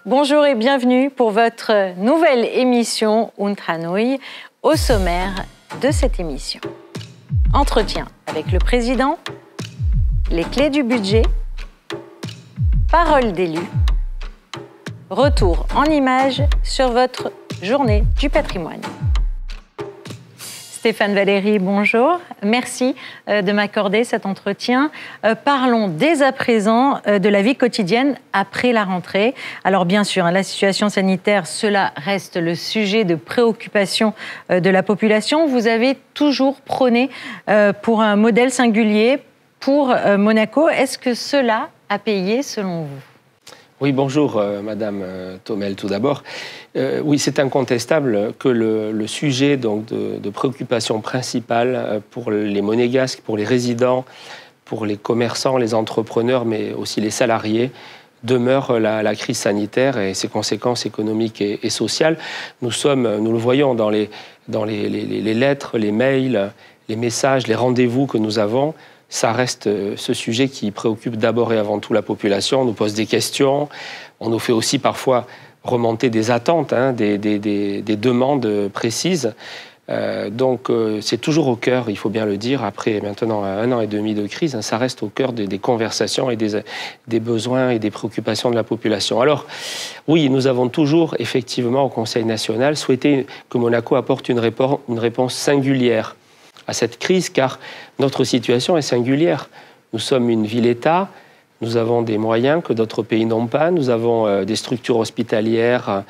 Bonjour et bienvenue pour votre nouvelle émission Und Hanoi. Au sommaire de cette émission, entretien avec le président, les clés du budget, parole d'élu, retour en images sur votre journée du patrimoine. Stéphane Valéry, bonjour. Merci de m'accorder cet entretien. Parlons dès à présent de la vie quotidienne après la rentrée. Alors bien sûr, la situation sanitaire, cela reste le sujet de préoccupation de la population. Vous avez toujours prôné pour un modèle singulier pour Monaco. Est-ce que cela a payé selon vous ? Oui, bonjour Madame Thomel tout d'abord. Oui, c'est incontestable que le sujet donc, de préoccupation principale pour les Monégasques, pour les résidents, pour les commerçants, les entrepreneurs, mais aussi les salariés, demeure la crise sanitaire et ses conséquences économiques et sociales. Nous le voyons dans les lettres, les mails, les messages, les rendez-vous que nous avons. Ça reste ce sujet qui préoccupe d'abord et avant tout la population. On nous pose des questions, on nous fait aussi parfois remonter des attentes, des demandes précises. Donc c'est toujours au cœur, il faut bien le dire, après maintenant 1 an et demi de crise, ça reste au cœur des conversations et des besoins et des préoccupations de la population. Alors oui, nous avons toujours effectivement au Conseil national souhaité que Monaco apporte une réponse singulière à cette crise, car notre situation est singulière. Nous sommes une ville-État, nous avons des moyens que d'autres pays n'ont pas, nous avons des structures hospitalières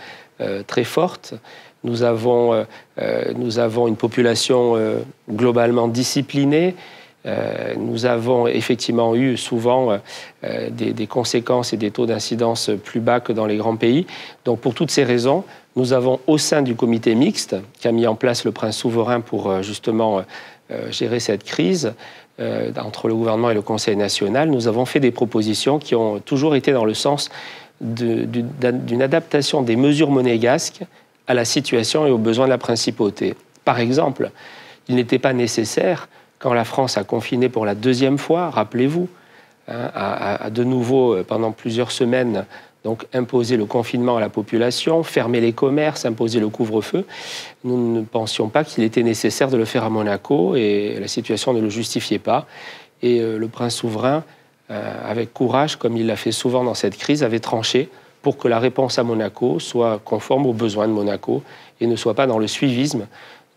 très fortes, nous avons une population globalement disciplinée, nous avons effectivement eu souvent des conséquences et des taux d'incidence plus bas que dans les grands pays. Donc pour toutes ces raisons, nous avons au sein du comité mixte qui a mis en place le prince souverain pour justement gérer cette crise entre le gouvernement et le Conseil national, nous avons fait des propositions qui ont toujours été dans le sens d'une adaptation des mesures monégasques à la situation et aux besoins de la principauté. Par exemple, il n'était pas nécessaire, quand la France a confiné pour la 2e fois, rappelez-vous, à de nouveau pendant plusieurs semaines, donc imposer le confinement à la population, fermer les commerces, imposer le couvre-feu. Nous ne pensions pas qu'il était nécessaire de le faire à Monaco et la situation ne le justifiait pas. Et le prince souverain, avec courage, comme il l'a fait souvent dans cette crise, avait tranché pour que la réponse à Monaco soit conforme aux besoins de Monaco et ne soit pas dans le suivisme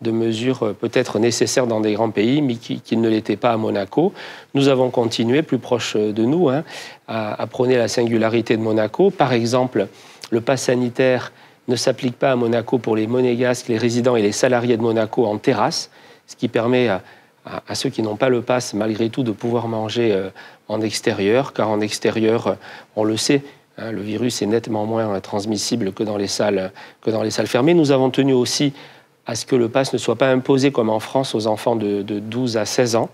de mesures peut-être nécessaires dans des grands pays, mais qui ne l'étaient pas à Monaco. Nous avons continué, plus proche de nous, à prôner la singularité de Monaco. Par exemple, le pass sanitaire ne s'applique pas à Monaco pour les Monégasques, les résidents et les salariés de Monaco en terrasse, ce qui permet à ceux qui n'ont pas le pass, malgré tout, de pouvoir manger en extérieur, car en extérieur, on le sait, le virus est nettement moins transmissible que dans les salles fermées. Nous avons tenu aussi à ce que le pass ne soit pas imposé comme en France aux enfants de 12 à 16 ans.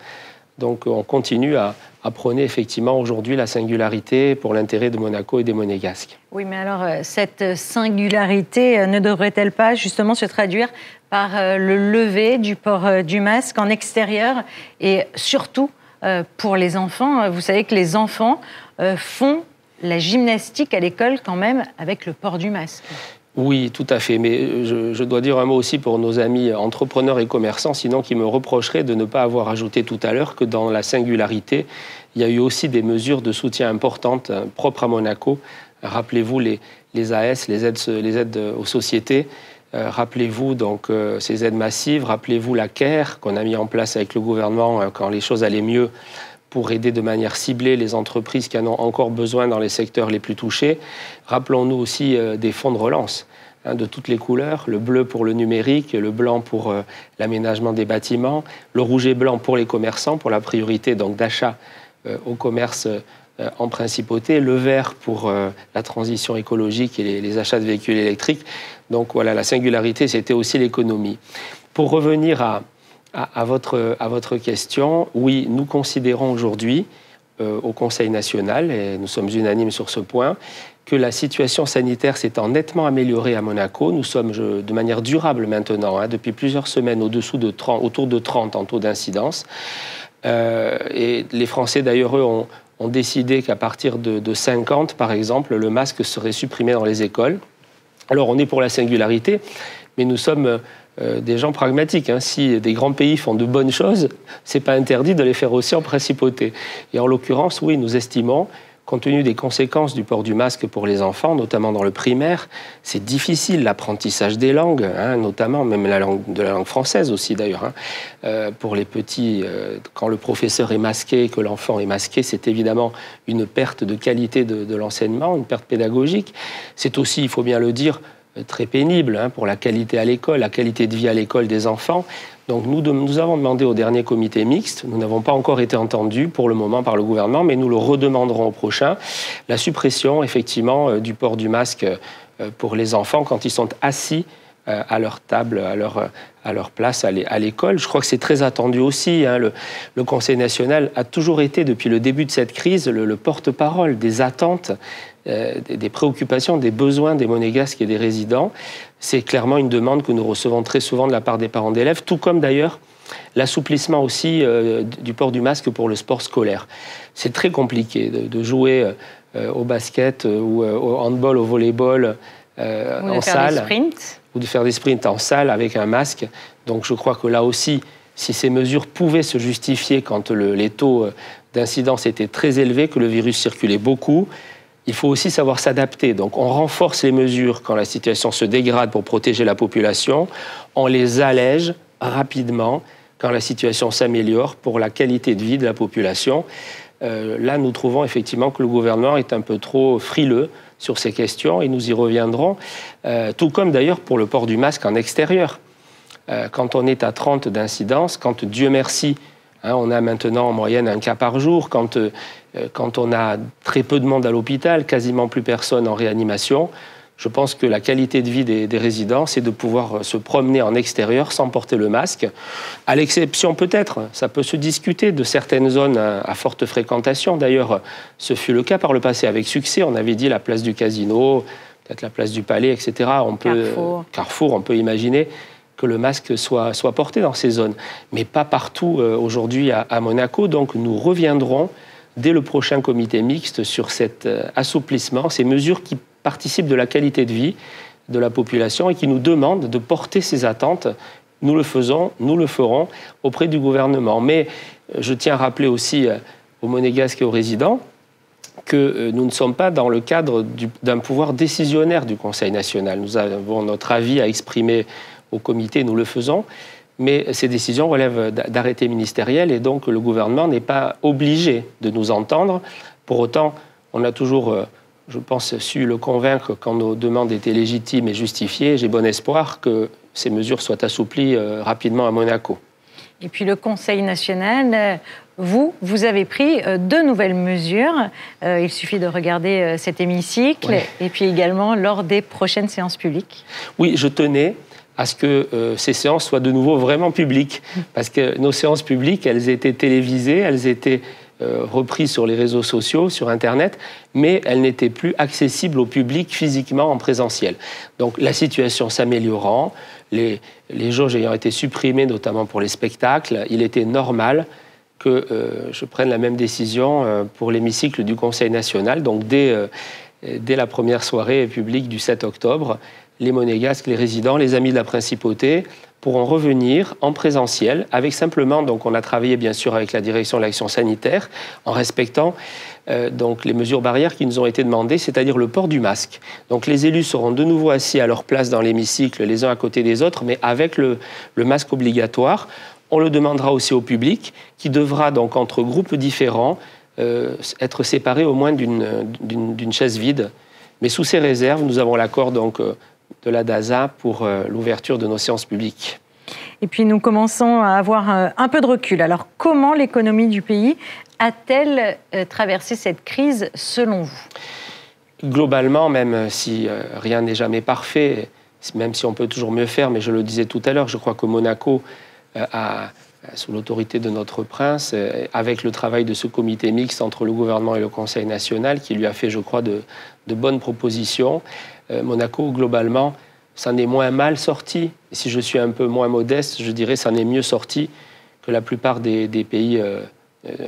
Donc on continue à prôner effectivement aujourd'hui la singularité pour l'intérêt de Monaco et des Monégasques. Oui, mais alors cette singularité ne devrait-elle pas justement se traduire par le lever du port du masque en extérieur et surtout pour les enfants? Vous savez que les enfants font la gymnastique à l'école quand même avec le port du masque. Oui, tout à fait. Mais je dois dire un mot aussi pour nos amis entrepreneurs et commerçants, sinon qui me reprocheraient de ne pas avoir ajouté tout à l'heure que dans la singularité, il y a eu aussi des mesures de soutien importantes propres à Monaco. Rappelez-vous les AS, les aides aux sociétés. Rappelez-vous donc ces aides massives. Rappelez-vous la CARE qu'on a mis en place avec le gouvernement quand les choses allaient mieux, pour aider de manière ciblée les entreprises qui en ont encore besoin dans les secteurs les plus touchés. Rappelons-nous aussi des fonds de relance de toutes les couleurs, le bleu pour le numérique, le blanc pour l'aménagement des bâtiments, le rouge et blanc pour les commerçants, pour la priorité donc d'achat au commerce en principauté, le vert pour la transition écologique et les achats de véhicules électriques. Donc voilà, la singularité, c'était aussi l'économie. Pour revenir à votre question, oui, nous considérons aujourd'hui au Conseil national, et nous sommes unanimes sur ce point, que la situation sanitaire s'étant nettement améliorée à Monaco. Nous sommes de manière durable maintenant, depuis plusieurs semaines, autour de 30 en taux d'incidence. Et les Français, d'ailleurs, eux, ont décidé qu'à partir de 50, par exemple, le masque serait supprimé dans les écoles. Alors, on est pour la singularité, mais nous sommes des gens pragmatiques. Si des grands pays font de bonnes choses, ce n'est pas interdit de les faire aussi en principauté. Et en l'occurrence, oui, nous estimons, compte tenu des conséquences du port du masque pour les enfants, notamment dans le primaire, c'est difficile l'apprentissage des langues, notamment même la langue française aussi d'ailleurs. Pour les petits, quand le professeur est masqué, que l'enfant est masqué, c'est évidemment une perte de qualité de l'enseignement, une perte pédagogique. C'est aussi, il faut bien le dire, très pénible pour la qualité à l'école, la qualité de vie à l'école des enfants. Donc nous avons demandé au dernier comité mixte, nous n'avons pas encore été entendus pour le moment par le gouvernement, mais nous le redemanderons au prochain, la suppression effectivement du port du masque pour les enfants quand ils sont assis à leur table, à leur place à l'école. Je crois que c'est très attendu aussi. Le Conseil national a toujours été, depuis le début de cette crise, le porte-parole des attentes, des préoccupations, des besoins des monégasques et des résidents. C'est clairement une demande que nous recevons très souvent de la part des parents d'élèves, tout comme d'ailleurs l'assouplissement aussi du port du masque pour le sport scolaire. C'est très compliqué de jouer au basket ou au handball, au volleyball en salle, ou de faire des sprints en salle avec un masque. Donc je crois que là aussi, si ces mesures pouvaient se justifier quand les taux d'incidence étaient très élevés, que le virus circulait beaucoup, il faut aussi savoir s'adapter. Donc on renforce les mesures quand la situation se dégrade pour protéger la population, on les allège rapidement quand la situation s'améliore pour la qualité de vie de la population. Là, nous trouvons effectivement que le gouvernement est un peu trop frileux sur ces questions et nous y reviendrons, tout comme d'ailleurs pour le port du masque en extérieur. Quand on est à 30 d'incidence, quand Dieu merci, on a maintenant en moyenne un cas par jour, quand on a très peu de monde à l'hôpital, quasiment plus personne en réanimation, je pense que la qualité de vie des résidents, c'est de pouvoir se promener en extérieur sans porter le masque. À l'exception peut-être, ça peut se discuter de certaines zones à forte fréquentation. D'ailleurs, ce fut le cas par le passé avec succès. On avait dit la place du Casino, peut-être la place du Palais, etc. Carrefour, on peut imaginer que le masque soit porté dans ces zones. Mais pas partout aujourd'hui à Monaco. Donc nous reviendrons dès le prochain comité mixte sur cet assouplissement, ces mesures qui participent de la qualité de vie de la population et qui nous demandent de porter ces attentes. Nous le faisons, nous le ferons auprès du gouvernement. Mais je tiens à rappeler aussi aux Monégasques et aux résidents que nous ne sommes pas dans le cadre d'un pouvoir décisionnaire du Conseil national. Nous avons notre avis à exprimer au comité, nous le faisons, mais ces décisions relèvent d'arrêtés ministériels et donc le gouvernement n'est pas obligé de nous entendre. Pour autant, on a toujours, je pense, su le convaincre quand nos demandes étaient légitimes et justifiées. J'ai bon espoir que ces mesures soient assouplies rapidement à Monaco. Et puis le Conseil national, vous avez pris de nouvelles mesures. Il suffit de regarder cet hémicycle, oui. Et puis également lors des prochaines séances publiques. Oui, je tenais à ce que ces séances soient de nouveau vraiment publiques. Parce que nos séances publiques, elles étaient télévisées, elles étaient reprises sur les réseaux sociaux, sur Internet, mais elles n'étaient plus accessibles au public physiquement en présentiel. Donc la situation s'améliorant, les jauges ayant été supprimées, notamment pour les spectacles, il était normal que je prenne la même décision pour l'hémicycle du Conseil national. Donc dès la première soirée publique du 7 octobre, les Monégasques, les résidents, les amis de la Principauté pourront revenir en présentiel avec simplement, donc on a travaillé bien sûr avec la direction de l'action sanitaire en respectant donc les mesures barrières qui nous ont été demandées, c'est-à-dire le port du masque. Donc les élus seront de nouveau assis à leur place dans l'hémicycle, les uns à côté des autres, mais avec le masque obligatoire. On le demandera aussi au public qui devra donc entre groupes différents être séparé au moins d'une chaise vide. Mais sous ces réserves, nous avons l'accord donc de la DASA pour l'ouverture de nos séances publiques. Et puis nous commençons à avoir un peu de recul. Alors comment l'économie du pays a-t-elle traversé cette crise selon vous ? Globalement, même si rien n'est jamais parfait, même si on peut toujours mieux faire, mais je le disais tout à l'heure, je crois que Monaco a, sous l'autorité de notre prince, avec le travail de ce comité mixte entre le gouvernement et le Conseil national, qui lui a fait, je crois, de bonnes propositions, Monaco, globalement, s'en est moins mal sorti. Et si je suis un peu moins modeste, je dirais s'en est mieux sorti que la plupart des pays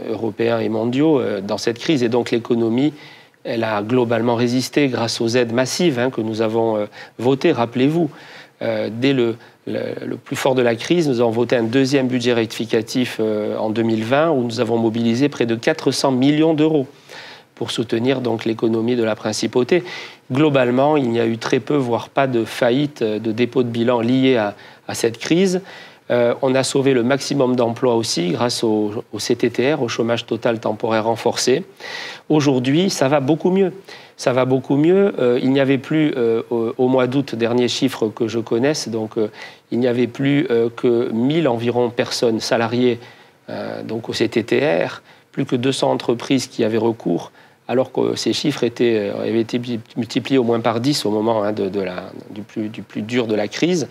européens et mondiaux dans cette crise. Et donc l'économie, elle a globalement résisté grâce aux aides massives que nous avons votées. Rappelez-vous, dès le plus fort de la crise, nous avons voté un deuxième budget rectificatif en 2020 où nous avons mobilisé près de 400 millions d'euros pour soutenir donc l'économie de la principauté. Globalement, il n'y a eu très peu, voire pas de faillite, de dépôt de bilan liés à cette crise. On a sauvé le maximum d'emplois aussi grâce au CTTR, au chômage total temporaire renforcé. Aujourd'hui, ça va beaucoup mieux. Ça va beaucoup mieux. Il n'y avait plus, au mois d'août, dernier chiffre que je connaisse, donc il n'y avait plus que 1000 environ personnes salariées donc au CTTR, plus que 200 entreprises qui avaient recours, alors que ces chiffres avaient été multipliés au moins par 10 au moment du plus dur de la crise.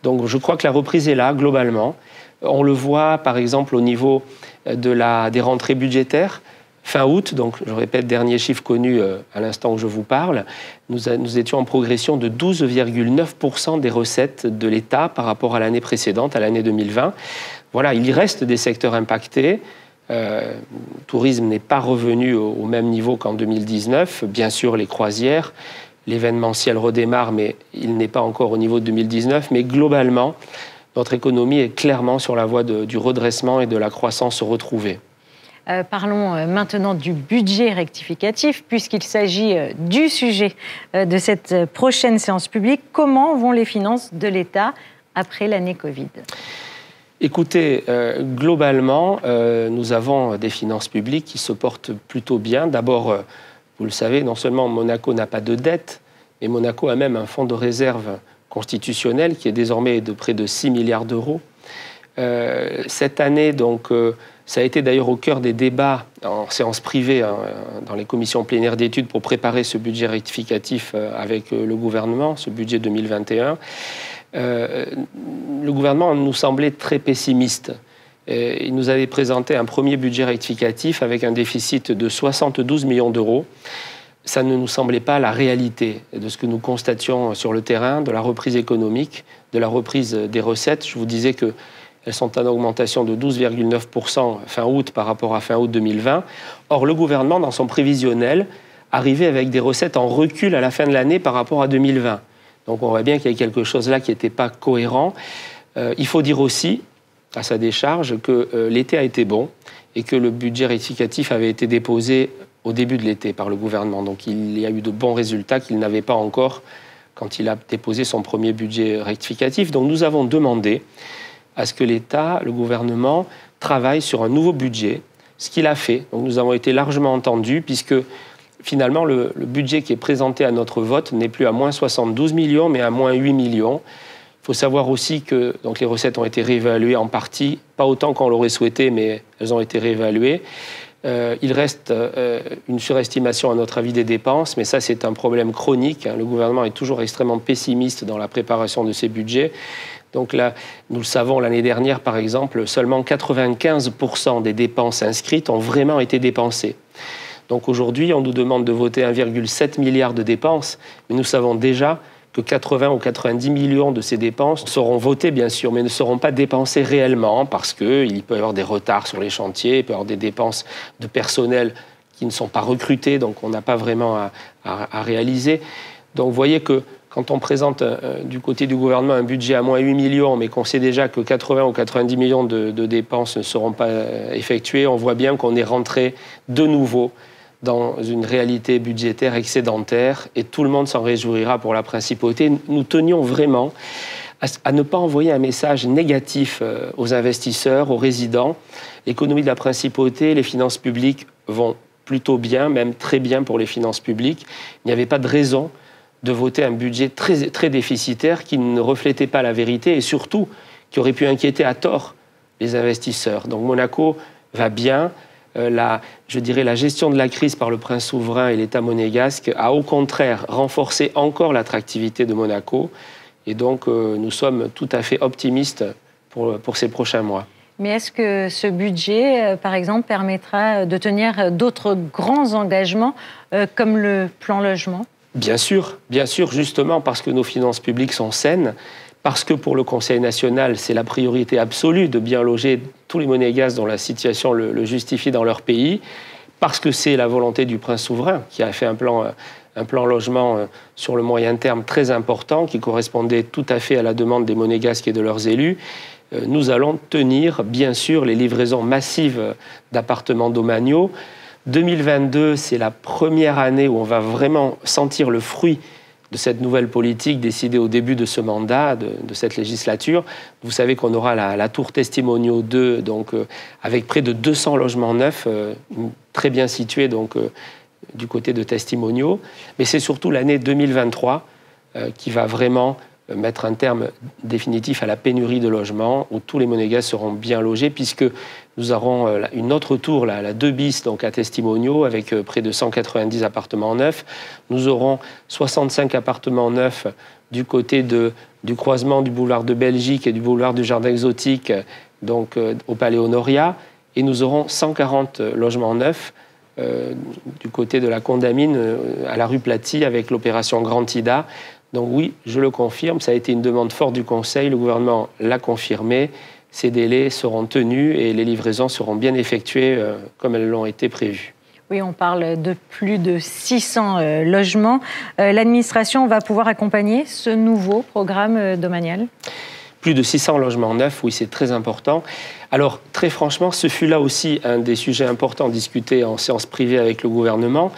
Donc je crois que la reprise est là, globalement. On le voit, par exemple, au niveau des rentrées budgétaires. Fin août, donc je répète, dernier chiffre connu à l'instant où je vous parle, nous étions en progression de 12,9% des recettes de l'État par rapport à l'année précédente, à l'année 2020. Voilà, il y reste des secteurs impactés. Le tourisme n'est pas revenu au même niveau qu'en 2019. Bien sûr, les croisières, l'événementiel redémarre, mais il n'est pas encore au niveau de 2019. Mais globalement, notre économie est clairement sur la voie du redressement et de la croissance retrouvée. Parlons maintenant du budget rectificatif, puisqu'il s'agit du sujet de cette prochaine séance publique. Comment vont les finances de l'État après l'année Covid ? Écoutez, globalement, nous avons des finances publiques qui se portent plutôt bien. D'abord, vous le savez, non seulement Monaco n'a pas de dette, mais Monaco a même un fonds de réserve constitutionnel qui est désormais de près de 6 milliards d'euros. Cette année, donc, ça a été d'ailleurs au cœur des débats en séance privée dans les commissions plénières d'études pour préparer ce budget rectificatif avec le gouvernement, ce budget 2021. Le gouvernement nous semblait très pessimiste. Il nous avait présenté un premier budget rectificatif avec un déficit de 72 millions d'euros. Ça ne nous semblait pas la réalité de ce que nous constations sur le terrain, de la reprise économique, de la reprise des recettes. Je vous disais qu'elles sont en augmentation de 12,9% fin août par rapport à fin août 2020. Or, le gouvernement, dans son prévisionnel, arrivait avec des recettes en recul à la fin de l'année par rapport à 2020. Donc on voit bien qu'il y a quelque chose là qui n'était pas cohérent. Il faut dire aussi, à sa décharge, que l'été a été bon et que le budget rectificatif avait été déposé au début de l'été par le gouvernement. Donc il y a eu de bons résultats qu'il n'avait pas encore quand il a déposé son premier budget rectificatif. Donc nous avons demandé à ce que l'État, le gouvernement, travaille sur un nouveau budget, ce qu'il a fait. Donc nous avons été largement entendus puisque finalement, le budget qui est présenté à notre vote n'est plus à moins 72 millions, mais à moins 8 millions. Il faut savoir aussi que donc, les recettes ont été réévaluées en partie, pas autant qu'on l'aurait souhaité, mais elles ont été réévaluées. Il reste une surestimation, à notre avis, des dépenses, mais ça, c'est un problème chronique. Le gouvernement est toujours extrêmement pessimiste dans la préparation de ses budgets. Donc là, nous le savons, l'année dernière, par exemple, seulement 95% des dépenses inscrites ont vraiment été dépensées. Donc aujourd'hui, on nous demande de voter 1,7 milliard de dépenses, mais nous savons déjà que 80 ou 90 millions de ces dépenses seront votées, bien sûr, mais ne seront pas dépensées réellement parce qu'il peut y avoir des retards sur les chantiers, il peut y avoir des dépenses de personnel qui ne sont pas recrutés, donc on n'a pas vraiment à réaliser. Donc vous voyez que quand on présente du côté du gouvernement un budget à moins 8 millions, mais qu'on sait déjà que 80 ou 90 millions de dépenses ne seront pas effectuées, on voit bien qu'on est rentré de nouveau dans une réalité budgétaire excédentaire et tout le monde s'en réjouira pour la principauté. Nous tenions vraiment à ne pas envoyer un message négatif aux investisseurs, aux résidents. L'économie de la principauté, les finances publiques vont plutôt bien, même très bien pour les finances publiques. Il n'y avait pas de raison de voter un budget très, très déficitaire qui ne reflétait pas la vérité et surtout qui aurait pu inquiéter à tort les investisseurs. Donc Monaco va bien. La gestion de la crise par le prince souverain et l'État monégasque a au contraire renforcé encore l'attractivité de Monaco. Et donc, nous sommes tout à fait optimistes pour ces prochains mois. Mais est-ce que ce budget, par exemple, permettra de tenir d'autres grands engagements comme le plan logement ? Bien sûr, justement, parce que nos finances publiques sont saines, parce que pour le Conseil national, c'est la priorité absolue de bien loger tous les monégasques dont la situation le justifie dans leur pays, parce que c'est la volonté du prince souverain qui a fait un plan logement sur le moyen terme très important, qui correspondait tout à fait à la demande des monégasques et de leurs élus. Nous allons tenir, bien sûr, les livraisons massives d'appartements domaniaux. 2022, c'est la première année où on va vraiment sentir le fruit de cette nouvelle politique décidée au début de ce mandat, de cette législature. Vous savez qu'on aura la tour Testimonio 2, donc, avec près de 200 logements neufs, très bien situés donc, du côté de Testimonio. Mais c'est surtout l'année 2023 qui va vraiment mettre un terme définitif à la pénurie de logements, où tous les monégasques seront bien logés, puisque nous aurons une autre tour, la 2 bis, donc à Testimonio, avec près de 190 appartements neufs. Nous aurons 65 appartements neufs du côté du croisement du boulevard de Belgique et du boulevard du Jardin Exotique, donc au Palais Honoria. Et nous aurons 140 logements neufs du côté de la Condamine, à la rue Platy, avec l'opération Grand Ida. Donc oui, je le confirme, ça a été une demande forte du Conseil, le gouvernement l'a confirmé, ces délais seront tenus et les livraisons seront bien effectuées comme elles l'ont été prévues. Oui, on parle de plus de 600 logements. L'administration va pouvoir accompagner ce nouveau programme domanial ? Plus de 600 logements neufs, oui, c'est très important. Alors, très franchement, ce fut là aussi un des sujets importants discutés en séance privée avec le gouvernement.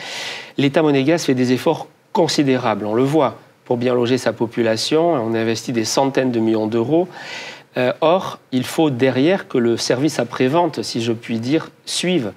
L'État monégasque fait des efforts considérables, on le voit, pour bien loger sa population. On investit des centaines de millions d'euros. Or, il faut derrière que le service après-vente, si je puis dire, suive.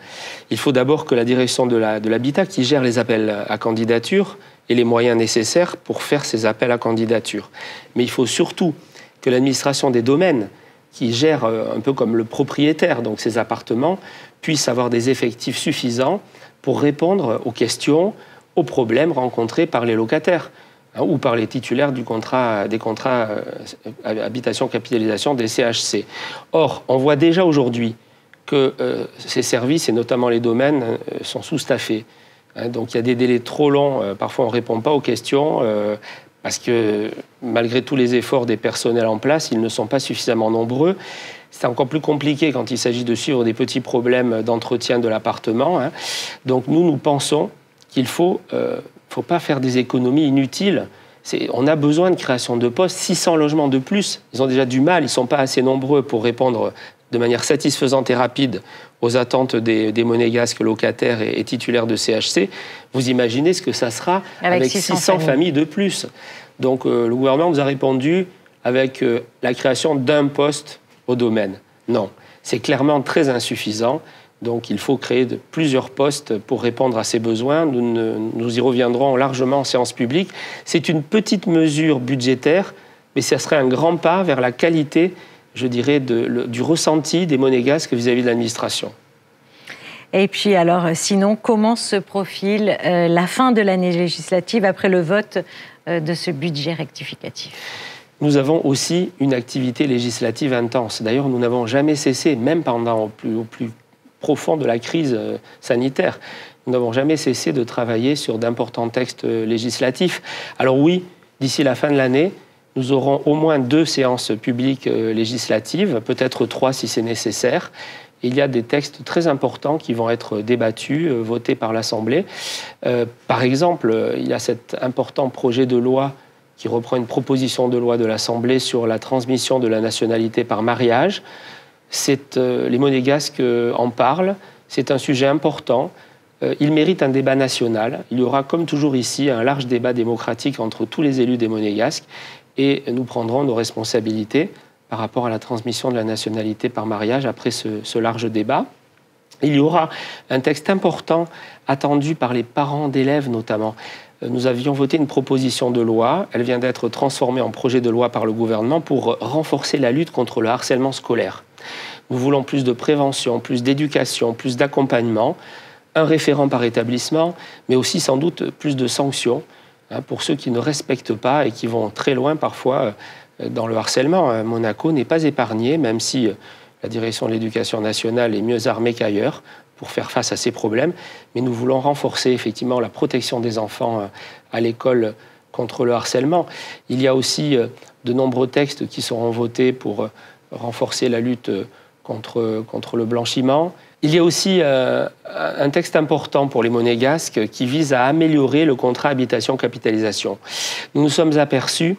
Il faut d'abord que la direction de l'habitat, qui gère les appels à candidature, ait les moyens nécessaires pour faire ces appels à candidature. Mais il faut surtout que l'administration des domaines, qui gère un peu comme le propriétaire, donc ces appartements, puisse avoir des effectifs suffisants pour répondre aux questions, aux problèmes rencontrés par les locataires ou par les titulaires des contrats habitation-capitalisation des CHC. Or, on voit déjà aujourd'hui que ces services, et notamment les domaines, sont sous-staffés. Donc il y a des délais trop longs, parfois on ne répond pas aux questions, parce que malgré tous les efforts des personnels en place, ils ne sont pas suffisamment nombreux. C'est encore plus compliqué quand il s'agit de suivre des petits problèmes d'entretien de l'appartement. Donc nous pensons qu'il ne faut pas faire des économies inutiles. On a besoin de création de postes, 600 logements de plus. Ils ont déjà du mal, ils ne sont pas assez nombreux pour répondre de manière satisfaisante et rapide aux attentes des monégasques locataires et titulaires de CHC. Vous imaginez ce que ça sera avec 600 familles de plus. Donc le gouvernement nous a répondu avec la création d'un poste au domaine. Non, c'est clairement très insuffisant. Donc il faut créer plusieurs postes pour répondre à ces besoins. Nous y reviendrons largement en séance publique. C'est une petite mesure budgétaire, mais ça serait un grand pas vers la qualité, je dirais, du ressenti des monégasques vis-à-vis de l'administration. Et puis alors, sinon, comment se profile la fin de l'année législative après le vote de ce budget rectificatif ? Nous avons aussi une activité législative intense. D'ailleurs, nous n'avons jamais cessé, même pendant au plus profond de la crise sanitaire. Nous n'avons jamais cessé de travailler sur d'importants textes législatifs. Alors oui, d'ici la fin de l'année, nous aurons au moins 2 séances publiques législatives, peut-être 3 si c'est nécessaire. Il y a des textes très importants qui vont être débattus, votés par l'Assemblée. Par exemple, il y a cet important projet de loi qui reprend une proposition de loi de l'Assemblée sur la transmission de la nationalité par mariage. Les monégasques en parlent, c'est un sujet important. Il mérite un débat national. Il y aura, comme toujours ici, un large débat démocratique entre tous les élus des monégasques et nous prendrons nos responsabilités par rapport à la transmission de la nationalité par mariage après ce large débat. Il y aura un texte important attendu par les parents d'élèves notamment. Nous avions voté une proposition de loi, elle vient d'être transformée en projet de loi par le gouvernement pour renforcer la lutte contre le harcèlement scolaire. Nous voulons plus de prévention, plus d'éducation, plus d'accompagnement, un référent par établissement, mais aussi sans doute plus de sanctions pour ceux qui ne respectent pas et qui vont très loin parfois dans le harcèlement. Monaco n'est pas épargné, même si la direction de l'éducation nationale est mieux armée qu'ailleurs pour faire face à ces problèmes. Mais nous voulons renforcer effectivement la protection des enfants à l'école contre le harcèlement. Il y a aussi de nombreux textes qui seront votés pour renforcer la lutte contre le blanchiment. Il y a aussi un texte important pour les monégasques qui vise à améliorer le contrat habitation-capitalisation. Nous nous sommes aperçus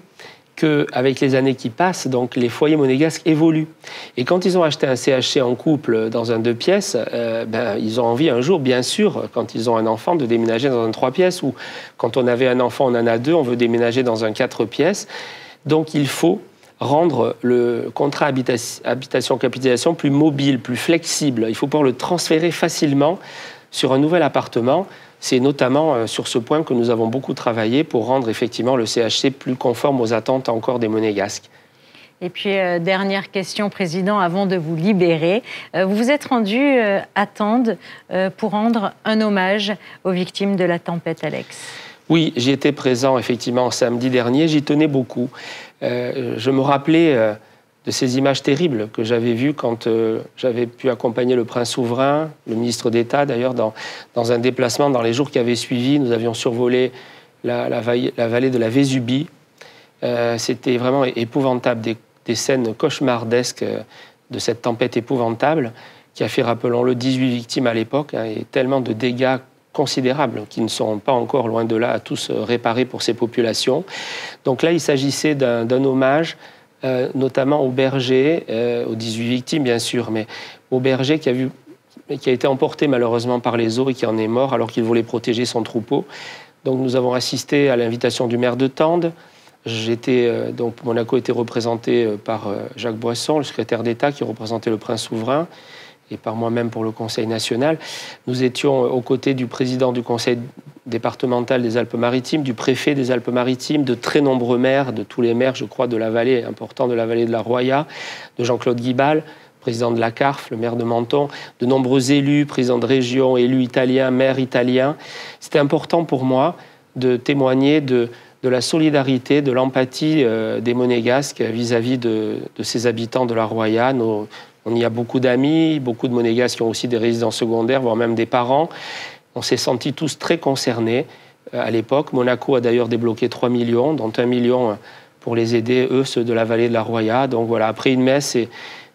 qu'avec les années qui passent, donc, les foyers monégasques évoluent. Et quand ils ont acheté un CHC en couple dans un 2 pièces, ils ont envie un jour, bien sûr, quand ils ont un enfant, de déménager dans un 3 pièces, ou quand on avait un enfant, on en a 2, on veut déménager dans un 4 pièces. Donc il faut rendre le contrat habitation-capitalisation plus mobile, plus flexible. Il faut pouvoir le transférer facilement sur un nouvel appartement. C'est notamment sur ce point que nous avons beaucoup travaillé pour rendre effectivement le CHC plus conforme aux attentes encore des monégasques. Et puis, dernière question, Président, avant de vous libérer. Vous vous êtes rendu à Tende pour rendre un hommage aux victimes de la tempête Alex. Oui, j'y étais présent effectivement samedi dernier, j'y tenais beaucoup. Je me rappelais de ces images terribles que j'avais vues quand j'avais pu accompagner le prince souverain, le ministre d'État d'ailleurs, dans un déplacement dans les jours qui avaient suivi. Nous avions survolé la vallée de la Vésubie. C'était vraiment épouvantable, des scènes cauchemardesques de cette tempête épouvantable qui a fait, rappelons-le, 18 victimes à l'époque, et tellement de dégâts considérables qui ne seront pas encore, loin de là, à tous réparés pour ces populations. Donc là, il s'agissait d'un hommage notamment au berger, aux 18 victimes bien sûr, mais au berger qui a été emporté malheureusement par les eaux et qui en est mort alors qu'il voulait protéger son troupeau. Donc nous avons assisté à l'invitation du maire de Tende. Donc Monaco était représenté par Jacques Boisson, le secrétaire d'État qui représentait le prince souverain, et par moi-même pour le Conseil national. Nous étions aux côtés du président du Conseil départemental des Alpes-Maritimes, du préfet des Alpes-Maritimes, de très nombreux maires, de tous les maires, je crois, de la vallée, important de la vallée de la Roya, de Jean-Claude Guibal, président de la CARF, le maire de Menton, de nombreux élus, présidents de région, élus italiens, maires italiens. C'était important pour moi de témoigner de la solidarité, de l'empathie des Monégasques vis-à-vis de ces habitants de la Roya. On y a beaucoup d'amis, beaucoup de Monégasques qui ont aussi des résidences secondaires, voire même des parents. On s'est sentis tous très concernés à l'époque. Monaco a d'ailleurs débloqué 3 millions, dont 1 million pour les aider, eux, ceux de la vallée de la Roya. Donc voilà, après une messe,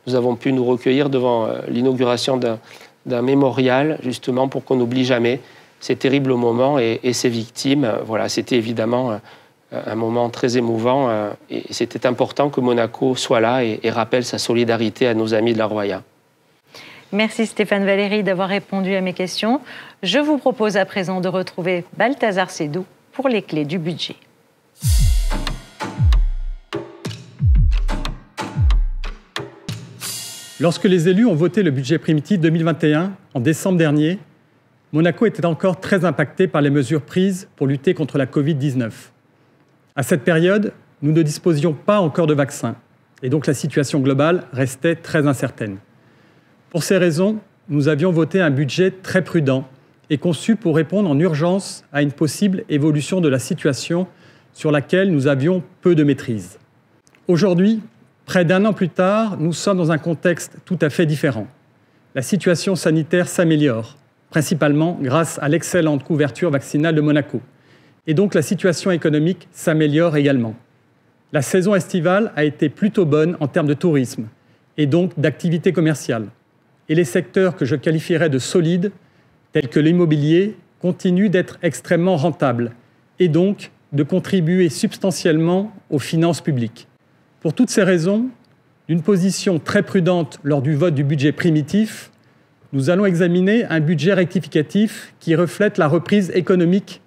nous avons pu nous recueillir devant l'inauguration d'un mémorial, justement, pour qu'on n'oublie jamais ces terribles moments et ces victimes. Voilà, c'était évidemment un moment très émouvant et c'était important que Monaco soit là et rappelle sa solidarité à nos amis de la Roya. Merci Stéphane Valéry d'avoir répondu à mes questions. Je vous propose à présent de retrouver Balthazar Sédou pour les clés du budget. Lorsque les élus ont voté le budget primitif 2021 en décembre dernier, Monaco était encore très impacté par les mesures prises pour lutter contre la Covid-19. À cette période, nous ne disposions pas encore de vaccins et donc la situation globale restait très incertaine. Pour ces raisons, nous avions voté un budget très prudent et conçu pour répondre en urgence à une possible évolution de la situation sur laquelle nous avions peu de maîtrise. Aujourd'hui, près d'1 an plus tard, nous sommes dans un contexte tout à fait différent. La situation sanitaire s'améliore, principalement grâce à l'excellente couverture vaccinale de Monaco. Et donc la situation économique s'améliore également. La saison estivale a été plutôt bonne en termes de tourisme et donc d'activité commerciale. Et les secteurs que je qualifierais de solides, tels que l'immobilier, continuent d'être extrêmement rentables et donc de contribuer substantiellement aux finances publiques. Pour toutes ces raisons, d'une position très prudente lors du vote du budget primitif, nous allons examiner un budget rectificatif qui reflète la reprise économique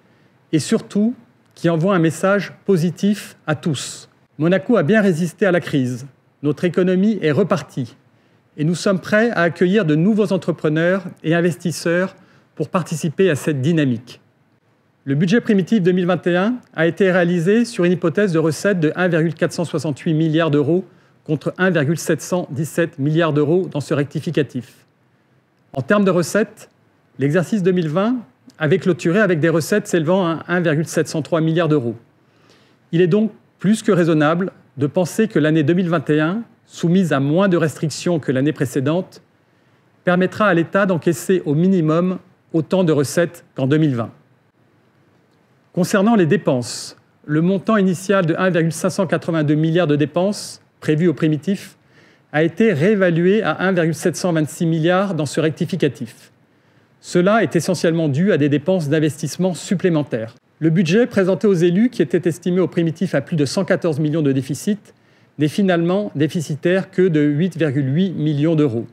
et surtout qui envoie un message positif à tous. Monaco a bien résisté à la crise, notre économie est repartie et nous sommes prêts à accueillir de nouveaux entrepreneurs et investisseurs pour participer à cette dynamique. Le budget primitif 2021 a été réalisé sur une hypothèse de recettes de 1,468 milliard d'euros contre 1,717 milliard d'euros dans ce rectificatif. En termes de recettes, l'exercice 2020 avait clôturé avec des recettes s'élevant à 1,703 milliard d'euros. Il est donc plus que raisonnable de penser que l'année 2021, soumise à moins de restrictions que l'année précédente, permettra à l'État d'encaisser au minimum autant de recettes qu'en 2020. Concernant les dépenses, le montant initial de 1,582 milliard de dépenses prévues au primitif a été réévalué à 1,726 milliard dans ce rectificatif. Cela est essentiellement dû à des dépenses d'investissement supplémentaires. Le budget présenté aux élus, qui était estimé au primitif à plus de 114 millions de déficit, n'est finalement déficitaire que de 8,8 millions d'euros.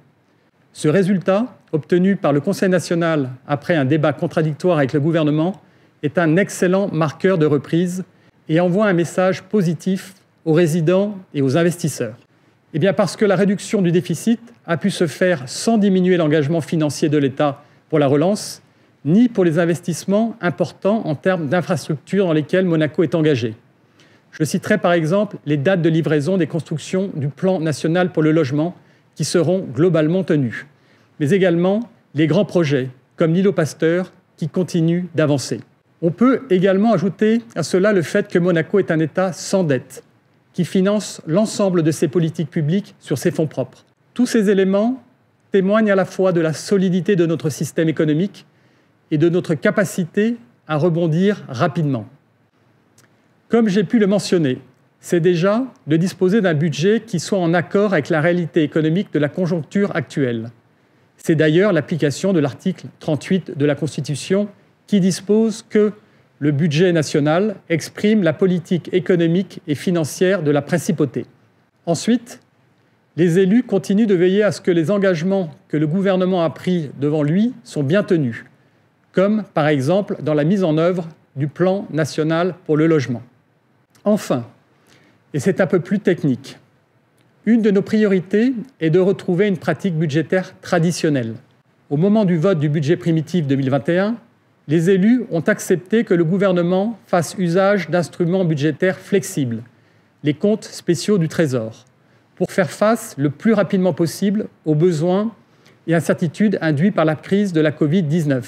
Ce résultat, obtenu par le Conseil national après un débat contradictoire avec le gouvernement, est un excellent marqueur de reprise et envoie un message positif aux résidents et aux investisseurs. Eh bien parce que la réduction du déficit a pu se faire sans diminuer l'engagement financier de l'État pour la relance, ni pour les investissements importants en termes d'infrastructures dans lesquelles Monaco est engagé. Je citerai par exemple les dates de livraison des constructions du plan national pour le logement qui seront globalement tenues, mais également les grands projets comme l'îlot Pasteur qui continuent d'avancer. On peut également ajouter à cela le fait que Monaco est un État sans dette, qui finance l'ensemble de ses politiques publiques sur ses fonds propres. Tous ces éléments témoignent à la fois de la solidité de notre système économique et de notre capacité à rebondir rapidement. Comme j'ai pu le mentionner, c'est déjà de disposer d'un budget qui soit en accord avec la réalité économique de la conjoncture actuelle. C'est d'ailleurs l'application de l'article 38 de la Constitution qui dispose que le budget national exprime la politique économique et financière de la principauté. Ensuite, les élus continuent de veiller à ce que les engagements que le gouvernement a pris devant lui sont bien tenus, comme par exemple dans la mise en œuvre du plan national pour le logement. Enfin, et c'est un peu plus technique, une de nos priorités est de retrouver une pratique budgétaire traditionnelle. Au moment du vote du budget primitif 2021, les élus ont accepté que le gouvernement fasse usage d'instruments budgétaires flexibles, les comptes spéciaux du Trésor, pour faire face le plus rapidement possible aux besoins et incertitudes induits par la crise de la Covid-19.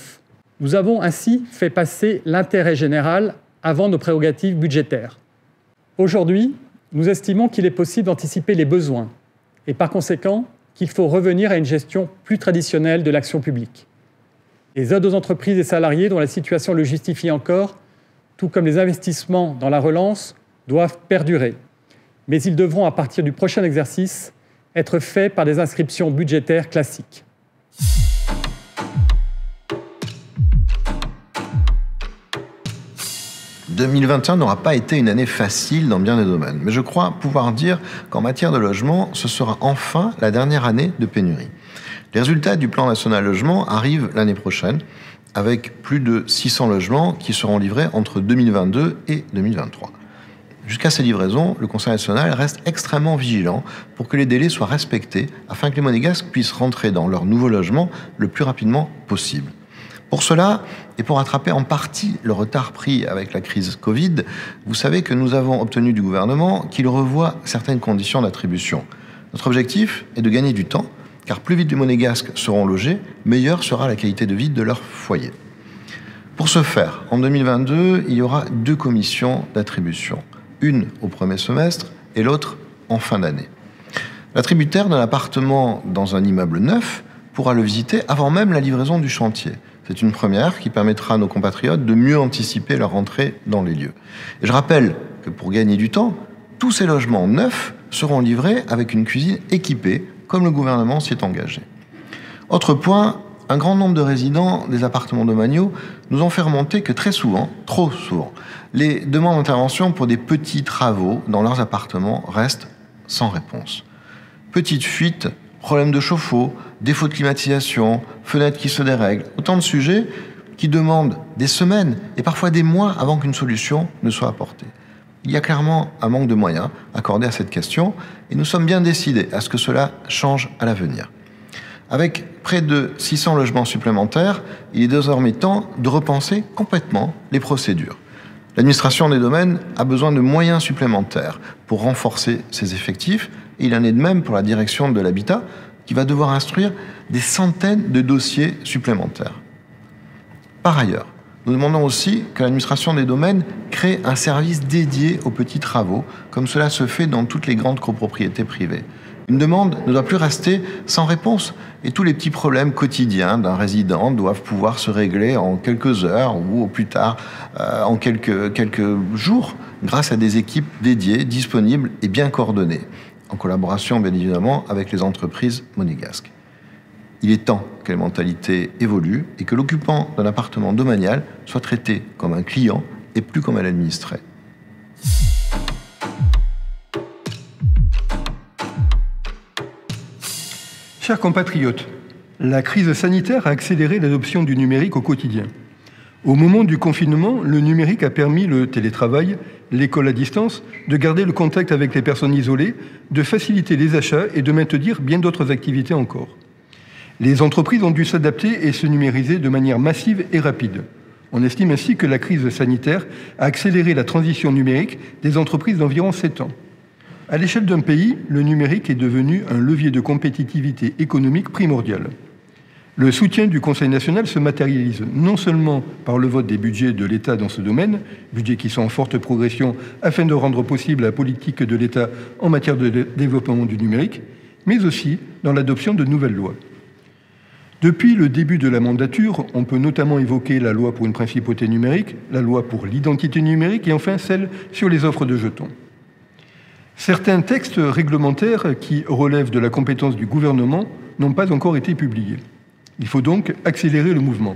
Nous avons ainsi fait passer l'intérêt général avant nos prérogatives budgétaires. Aujourd'hui, nous estimons qu'il est possible d'anticiper les besoins et par conséquent qu'il faut revenir à une gestion plus traditionnelle de l'action publique. Les aides aux entreprises et salariés dont la situation le justifie encore, tout comme les investissements dans la relance, doivent perdurer. Mais ils devront, à partir du prochain exercice, être faits par des inscriptions budgétaires classiques. « 2021 n'aura pas été une année facile dans bien des domaines, mais je crois pouvoir dire qu'en matière de logement, ce sera enfin la dernière année de pénurie. Les résultats du plan national logement arrivent l'année prochaine, avec plus de 600 logements qui seront livrés entre 2022 et 2023. Jusqu'à ces livraisons, le Conseil national reste extrêmement vigilant pour que les délais soient respectés afin que les Monégasques puissent rentrer dans leur nouveau logement le plus rapidement possible. Pour cela, et pour rattraper en partie le retard pris avec la crise Covid, vous savez que nous avons obtenu du gouvernement qu'il revoie certaines conditions d'attribution. Notre objectif est de gagner du temps, car plus vite les Monégasques seront logés, meilleure sera la qualité de vie de leur foyer. Pour ce faire, en 2022, il y aura 2 commissions d'attribution, une au premier semestre et l'autre en fin d'année. L'attributaire d'un appartement dans un immeuble neuf pourra le visiter avant même la livraison du chantier. C'est une première qui permettra à nos compatriotes de mieux anticiper leur entrée dans les lieux. Et je rappelle que pour gagner du temps, tous ces logements neufs seront livrés avec une cuisine équipée, comme le gouvernement s'y est engagé. Autre point, un grand nombre de résidents des appartements domaniaux nous ont fait remonter que très souvent, trop souvent, les demandes d'intervention pour des petits travaux dans leurs appartements restent sans réponse. Petites fuites, problèmes de chauffe-eau, défaut de climatisation, fenêtres qui se dérèglent, autant de sujets qui demandent des semaines et parfois des mois avant qu'une solution ne soit apportée. Il y a clairement un manque de moyens accordés à cette question et nous sommes bien décidés à ce que cela change à l'avenir. Avec près de 600 logements supplémentaires, il est désormais temps de repenser complètement les procédures. L'administration des domaines a besoin de moyens supplémentaires pour renforcer ses effectifs et il en est de même pour la direction de l'habitat qui va devoir instruire des centaines de dossiers supplémentaires. Par ailleurs, nous demandons aussi que l'administration des domaines crée un service dédié aux petits travaux, comme cela se fait dans toutes les grandes copropriétés privées. Une demande ne doit plus rester sans réponse. Et tous les petits problèmes quotidiens d'un résident doivent pouvoir se régler en quelques heures ou au plus tard en quelques jours grâce à des équipes dédiées, disponibles et bien coordonnées, en collaboration bien évidemment avec les entreprises monégasques. Il est temps que les mentalités évoluent et que l'occupant d'un appartement domanial soit traité comme un client et plus comme un administré. Chers compatriotes, la crise sanitaire a accéléré l'adoption du numérique au quotidien. Au moment du confinement, le numérique a permis le télétravail, l'école à distance, de garder le contact avec les personnes isolées, de faciliter les achats et de maintenir bien d'autres activités encore. Les entreprises ont dû s'adapter et se numériser de manière massive et rapide. On estime ainsi que la crise sanitaire a accéléré la transition numérique des entreprises d'environ 7 ans. À l'échelle d'un pays, le numérique est devenu un levier de compétitivité économique primordial. Le soutien du Conseil national se matérialise non seulement par le vote des budgets de l'État dans ce domaine, budgets qui sont en forte progression afin de rendre possible la politique de l'État en matière de développement du numérique, mais aussi dans l'adoption de nouvelles lois. Depuis le début de la mandature, on peut notamment évoquer la loi pour une principauté numérique, la loi pour l'identité numérique et enfin celle sur les offres de jetons. Certains textes réglementaires qui relèvent de la compétence du gouvernement n'ont pas encore été publiés. Il faut donc accélérer le mouvement.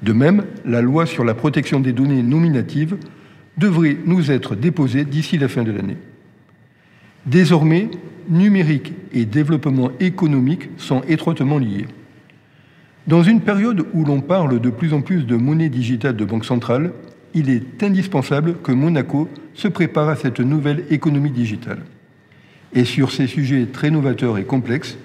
De même, la loi sur la protection des données nominatives devrait nous être déposée d'ici la fin de l'année. Désormais, numérique et développement économique sont étroitement liés. Dans une période où l'on parle de plus en plus de monnaie digitale de banque centrale, il est indispensable que Monaco se prépare à cette nouvelle économie digitale. Et sur ces sujets très novateurs et complexes,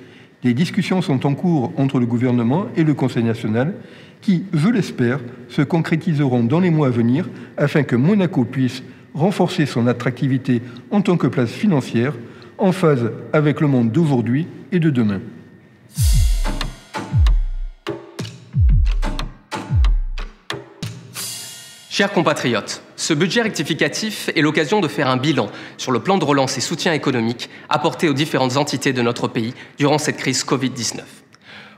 des discussions sont en cours entre le gouvernement et le Conseil national qui, je l'espère, se concrétiseront dans les mois à venir afin que Monaco puisse renforcer son attractivité en tant que place financière en phase avec le monde d'aujourd'hui et de demain. Chers compatriotes, ce budget rectificatif est l'occasion de faire un bilan sur le plan de relance et soutien économique apporté aux différentes entités de notre pays durant cette crise Covid-19.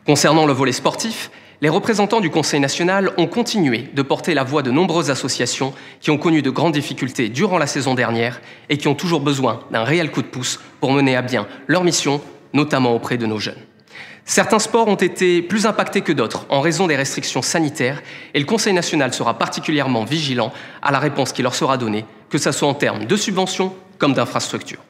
Concernant le volet sportif, les représentants du Conseil national ont continué de porter la voix de nombreuses associations qui ont connu de grandes difficultés durant la saison dernière et qui ont toujours besoin d'un réel coup de pouce pour mener à bien leur mission, notamment auprès de nos jeunes. Certains sports ont été plus impactés que d'autres en raison des restrictions sanitaires et le Conseil national sera particulièrement vigilant à la réponse qui leur sera donnée, que ce soit en termes de subventions comme d'infrastructures.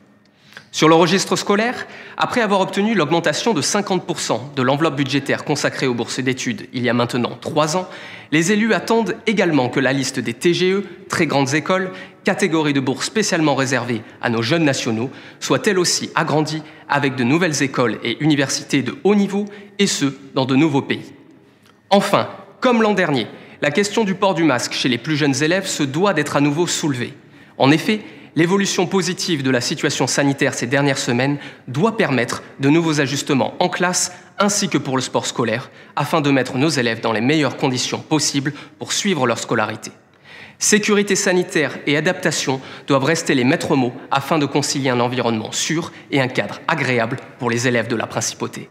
Sur le registre scolaire, après avoir obtenu l'augmentation de 50% de l'enveloppe budgétaire consacrée aux bourses d'études il y a maintenant 3 ans, les élus attendent également que la liste des TGE, très grandes écoles, catégories de bourses spécialement réservées à nos jeunes nationaux, soit elle aussi agrandie avec de nouvelles écoles et universités de haut niveau, et ce, dans de nouveaux pays. Enfin, comme l'an dernier, la question du port du masque chez les plus jeunes élèves se doit d'être à nouveau soulevée. En effet, l'évolution positive de la situation sanitaire ces dernières semaines doit permettre de nouveaux ajustements en classe ainsi que pour le sport scolaire, afin de mettre nos élèves dans les meilleures conditions possibles pour suivre leur scolarité. Sécurité sanitaire et adaptation doivent rester les maîtres mots afin de concilier un environnement sûr et un cadre agréable pour les élèves de la principauté.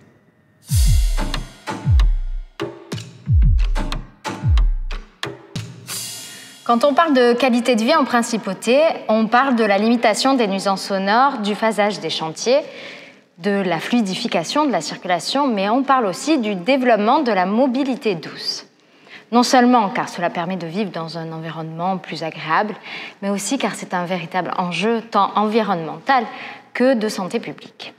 Quand on parle de qualité de vie en principauté, on parle de la limitation des nuisances sonores, du phasage des chantiers, de la fluidification de la circulation, mais on parle aussi du développement de la mobilité douce. Non seulement car cela permet de vivre dans un environnement plus agréable, mais aussi car c'est un véritable enjeu tant environnemental que de santé publique.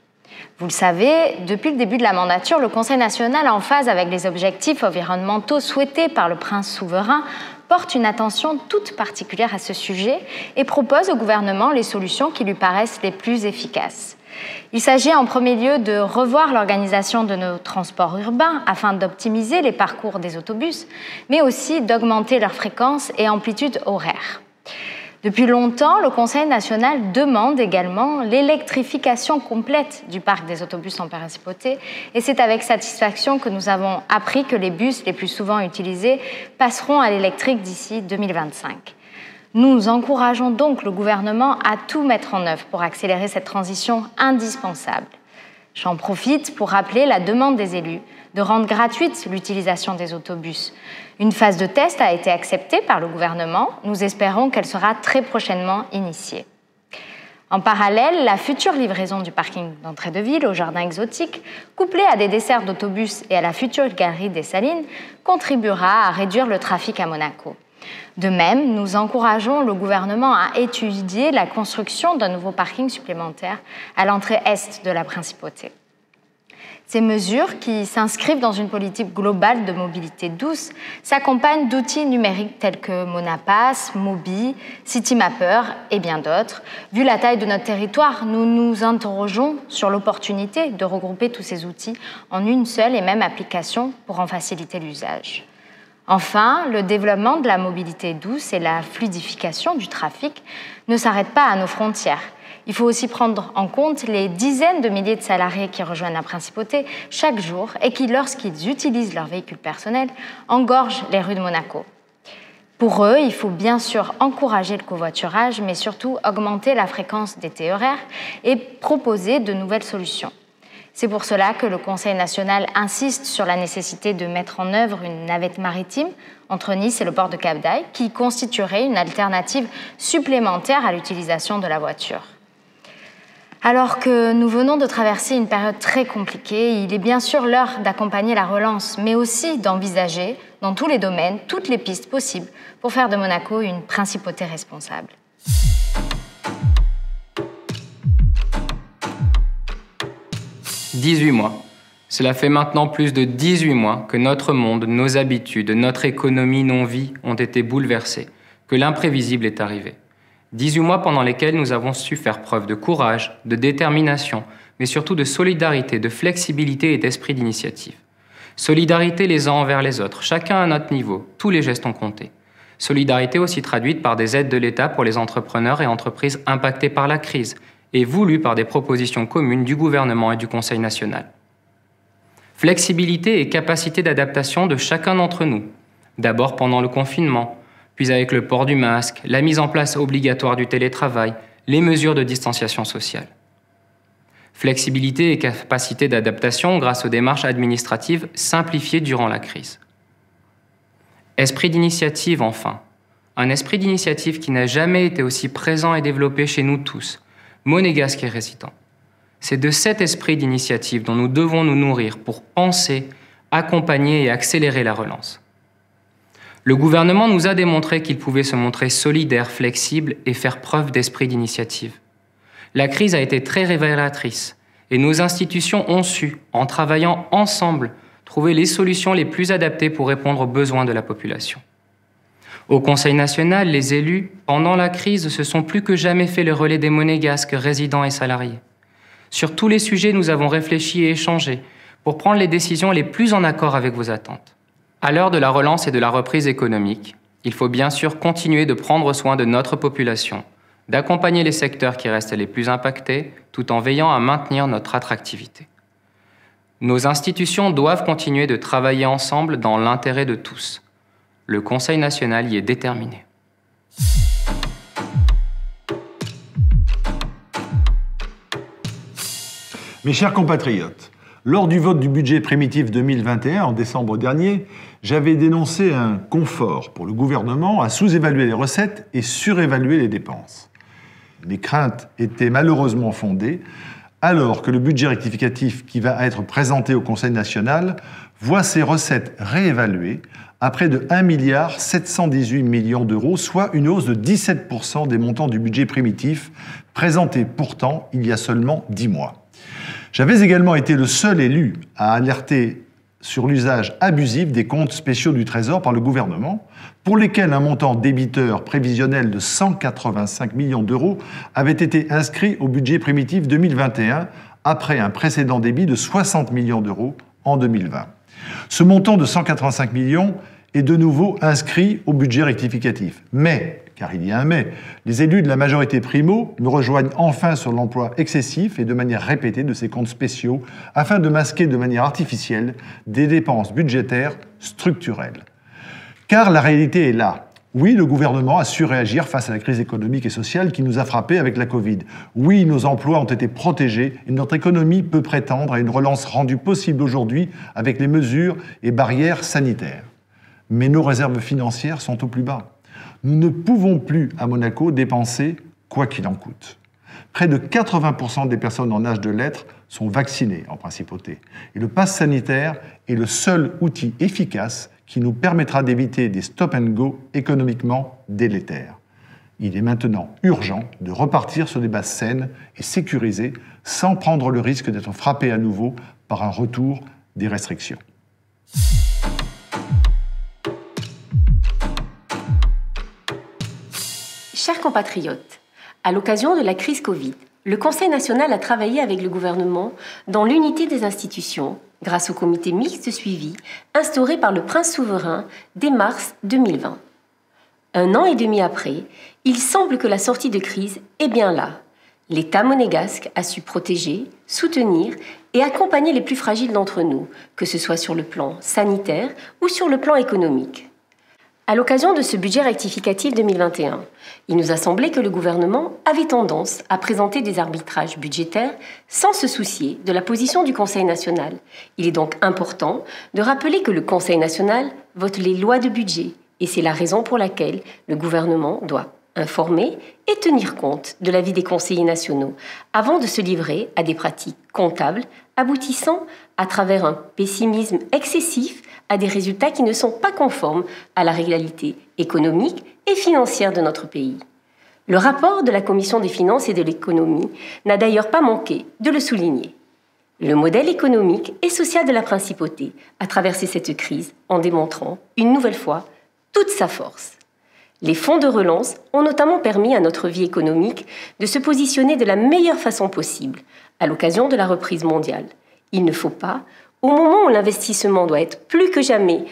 Vous le savez, depuis le début de la mandature, le Conseil national, en phase avec les objectifs environnementaux souhaités par le prince souverain, porte une attention toute particulière à ce sujet et propose au gouvernement les solutions qui lui paraissent les plus efficaces. Il s'agit en premier lieu de revoir l'organisation de nos transports urbains afin d'optimiser les parcours des autobus, mais aussi d'augmenter leur fréquence et amplitude horaire. Depuis longtemps, le Conseil national demande également l'électrification complète du parc des autobus en principauté et c'est avec satisfaction que nous avons appris que les bus les plus souvent utilisés passeront à l'électrique d'ici 2025. Nous encourageons donc le gouvernement à tout mettre en œuvre pour accélérer cette transition indispensable. J'en profite pour rappeler la demande des élus de rendre gratuite l'utilisation des autobus. Une phase de test a été acceptée par le gouvernement. Nous espérons qu'elle sera très prochainement initiée. En parallèle, la future livraison du parking d'entrée de ville au jardin exotique, couplée à des desserts d'autobus et à la future galerie des Salines, contribuera à réduire le trafic à Monaco. De même, nous encourageons le gouvernement à étudier la construction d'un nouveau parking supplémentaire à l'entrée est de la Principauté. Ces mesures, qui s'inscrivent dans une politique globale de mobilité douce, s'accompagnent d'outils numériques tels que Monapass, Mobi, Citymapper et bien d'autres. Vu la taille de notre territoire, nous nous interrogeons sur l'opportunité de regrouper tous ces outils en une seule et même application pour en faciliter l'usage. Enfin, le développement de la mobilité douce et la fluidification du trafic ne s'arrêtent pas à nos frontières. Il faut aussi prendre en compte les dizaines de milliers de salariés qui rejoignent la Principauté chaque jour et qui, lorsqu'ils utilisent leur véhicule personnel, engorgent les rues de Monaco. Pour eux, il faut bien sûr encourager le covoiturage, mais surtout augmenter la fréquence des TER et proposer de nouvelles solutions. C'est pour cela que le Conseil national insiste sur la nécessité de mettre en œuvre une navette maritime entre Nice et le port de Cap d'Aille qui constituerait une alternative supplémentaire à l'utilisation de la voiture. Alors que nous venons de traverser une période très compliquée, il est bien sûr l'heure d'accompagner la relance, mais aussi d'envisager, dans tous les domaines, toutes les pistes possibles pour faire de Monaco une principauté responsable. « 18 mois. Cela fait maintenant plus de 18 mois que notre monde, nos habitudes, notre économie, nos vies ont été bouleversées, que l'imprévisible est arrivé. 18 mois pendant lesquels nous avons su faire preuve de courage, de détermination, mais surtout de solidarité, de flexibilité et d'esprit d'initiative. Solidarité les uns envers les autres, chacun à notre niveau, tous les gestes ont compté. Solidarité aussi traduite par des aides de l'État pour les entrepreneurs et entreprises impactés par la crise, et voulue par des propositions communes du gouvernement et du Conseil national. Flexibilité et capacité d'adaptation de chacun d'entre nous, d'abord pendant le confinement, puis avec le port du masque, la mise en place obligatoire du télétravail, les mesures de distanciation sociale. Flexibilité et capacité d'adaptation grâce aux démarches administratives simplifiées durant la crise. Esprit d'initiative enfin, un esprit d'initiative qui n'a jamais été aussi présent et développé chez nous tous, monégasques et résidents. C'est de cet esprit d'initiative dont nous devons nous nourrir pour penser, accompagner et accélérer la relance. Le gouvernement nous a démontré qu'il pouvait se montrer solidaire, flexible et faire preuve d'esprit d'initiative. La crise a été très révélatrice et nos institutions ont su, en travaillant ensemble, trouver les solutions les plus adaptées pour répondre aux besoins de la population. Au Conseil national, les élus, pendant la crise, se sont plus que jamais fait le relais des monégasques, résidents et salariés. Sur tous les sujets, nous avons réfléchi et échangé pour prendre les décisions les plus en accord avec vos attentes. À l'heure de la relance et de la reprise économique, il faut bien sûr continuer de prendre soin de notre population, d'accompagner les secteurs qui restent les plus impactés, tout en veillant à maintenir notre attractivité. Nos institutions doivent continuer de travailler ensemble dans l'intérêt de tous. Le Conseil national y est déterminé. Mes chers compatriotes, lors du vote du budget primitif 2021 en décembre dernier, j'avais dénoncé un confort pour le gouvernement à sous-évaluer les recettes et surévaluer les dépenses. Mes craintes étaient malheureusement fondées, alors que le budget rectificatif qui va être présenté au Conseil national voit ses recettes réévaluées à près de 1 718 millions d'euros, soit une hausse de 17% des montants du budget primitif, présenté pourtant il y a seulement 10 mois. J'avais également été le seul élu à alerter sur l'usage abusif des comptes spéciaux du Trésor par le gouvernement, pour lesquels un montant débiteur prévisionnel de 185 millions d'euros avait été inscrit au budget primitif 2021, après un précédent débit de 60 millions d'euros en 2020. Ce montant de 185 millions est de nouveau inscrit au budget rectificatif. Mais, car il y a un mais, les élus de la majorité primo me rejoignent enfin sur l'emploi excessif et de manière répétée de ces comptes spéciaux afin de masquer de manière artificielle des dépenses budgétaires structurelles. Car la réalité est là. Oui, le gouvernement a su réagir face à la crise économique et sociale qui nous a frappés avec la Covid. Oui, nos emplois ont été protégés et notre économie peut prétendre à une relance rendue possible aujourd'hui avec les mesures et barrières sanitaires. Mais nos réserves financières sont au plus bas. Nous ne pouvons plus, à Monaco, dépenser quoi qu'il en coûte. Près de 80% des personnes en âge de l'être sont vaccinées en principauté. Et le pass sanitaire est le seul outil efficace qui nous permettra d'éviter des stop-and-go économiquement délétères. Il est maintenant urgent de repartir sur des bases saines et sécurisées sans prendre le risque d'être frappé à nouveau par un retour des restrictions. Chers compatriotes, à l'occasion de la crise Covid, le Conseil national a travaillé avec le gouvernement dans l'unité des institutions grâce au comité mixte de suivi instauré par le prince souverain dès mars 2020. Un an et demi après, il semble que la sortie de crise est bien là. L'État monégasque a su protéger, soutenir et accompagner les plus fragiles d'entre nous, que ce soit sur le plan sanitaire ou sur le plan économique. À l'occasion de ce budget rectificatif 2021, il nous a semblé que le gouvernement avait tendance à présenter des arbitrages budgétaires sans se soucier de la position du Conseil national. Il est donc important de rappeler que le Conseil national vote les lois de budget et c'est la raison pour laquelle le gouvernement doit informer et tenir compte de l'avis des conseillers nationaux avant de se livrer à des pratiques comptables aboutissant, à travers un pessimisme excessif, à des résultats qui ne sont pas conformes à la réalité économique et financière de notre pays. Le rapport de la Commission des finances et de l'économie n'a d'ailleurs pas manqué de le souligner. Le modèle économique et social de la principauté a traversé cette crise en démontrant, une nouvelle fois, toute sa force. Les fonds de relance ont notamment permis à notre vie économique de se positionner de la meilleure façon possible à l'occasion de la reprise mondiale. Il ne faut pas, au moment où l'investissement doit être plus que jamais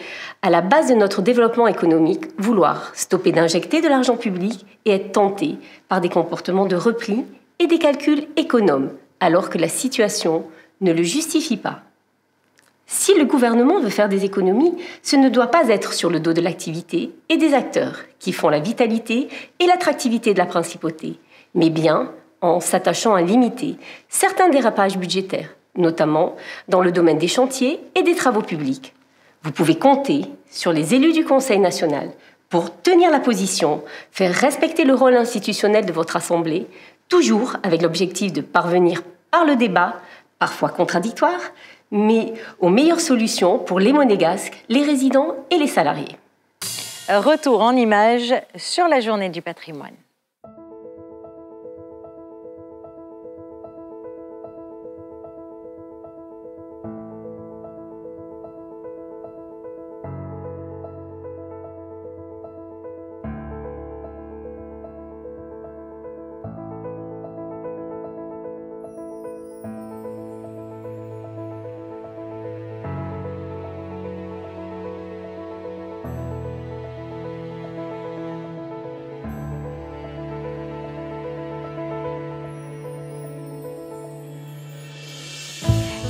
à la base de notre développement économique, vouloir stopper d'injecter de l'argent public et être tenté par des comportements de repli et des calculs économes, alors que la situation ne le justifie pas. Si le gouvernement veut faire des économies, ce ne doit pas être sur le dos de l'activité et des acteurs qui font la vitalité et l'attractivité de la principauté, mais bien en s'attachant à limiter certains dérapages budgétaires, notamment dans le domaine des chantiers et des travaux publics. Vous pouvez compter sur les élus du Conseil national pour tenir la position, faire respecter le rôle institutionnel de votre Assemblée, toujours avec l'objectif de parvenir par le débat, parfois contradictoire, mais aux meilleures solutions pour les Monégasques, les résidents et les salariés. Retour en images sur la journée du patrimoine.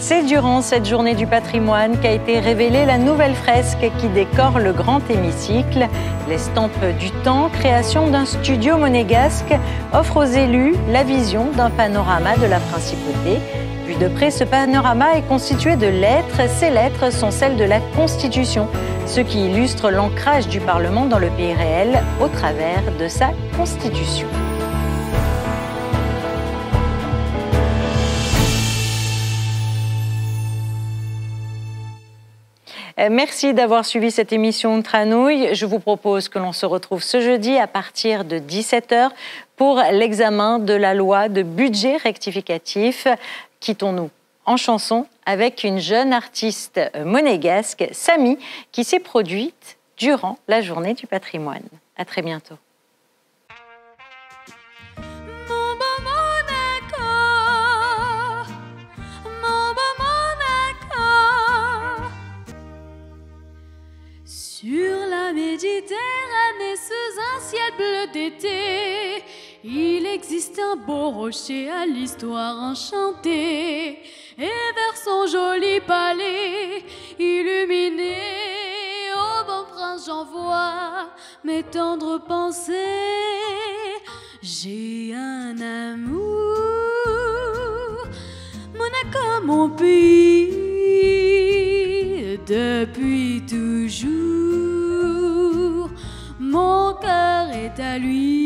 C'est durant cette journée du patrimoine qu'a été révélée la nouvelle fresque qui décore le grand hémicycle. L'Estampe du temps, création d'un studio monégasque, offre aux élus la vision d'un panorama de la principauté. Vu de près, ce panorama est constitué de lettres. Ces lettres sont celles de la Constitution, ce qui illustre l'ancrage du Parlement dans le pays réel au travers de sa Constitution. Merci d'avoir suivi cette émission Tranouille. Je vous propose que l'on se retrouve ce jeudi à partir de 17h pour l'examen de la loi de budget rectificatif. Quittons-nous en chanson avec une jeune artiste monégasque, Samy, qui s'est produite durant la journée du patrimoine. À très bientôt. Sur la Méditerranée, sous un ciel bleu d'été, il existe un beau rocher à l'histoire enchantée. Et vers son joli palais, illuminé au bon printemps, loin j'envoie mes tendres pensées. J'ai un amour, Monaco mon pays, depuis toujours mon cœur est à lui.